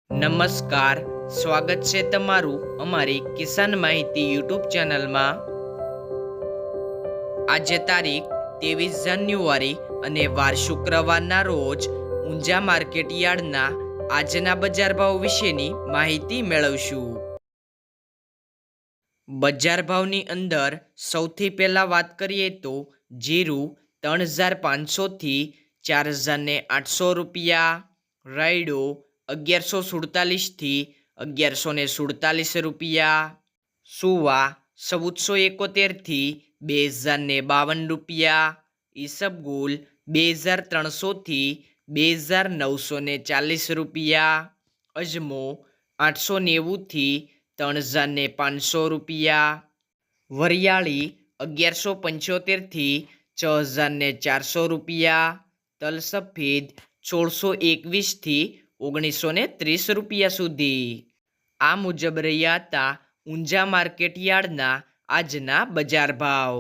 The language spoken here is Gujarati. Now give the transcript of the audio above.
નમસ્કાર, સ્વાગત છે તમારું અમારી કિસાન માહિતી યુટ્યુબ ચેનલમાં। આજે તારીખ 23 જાન્યુઆરી અને વાર શુક્રવારના રોજ ઊંઝા માર્કેટ યાર્ડના આજના બજાર ભાવ વિશેની માહિતી મેળવશું। બજાર ભાવની અંદર સૌથી પહેલાં વાત કરીએ તો જીરું 3500 થી 4800 રૂપિયા, રાયડો 1147 થી 1147 રૂપિયા, સુવા 1471 થી 2052 રૂપિયા, ઈસબગુલ 2300 થી 2940 રૂપિયા, અજમો 890 થી 3500 રૂપિયા, વરિયાળી 1175 થી 6400 રૂપિયા, તલ સફેદ 1621 થી 1930 રૂપિયા સુધી। આ મુજબ રહ્યા હતા ઊંઝા માર્કેટ યાર્ડના આજના બજાર ભાવ।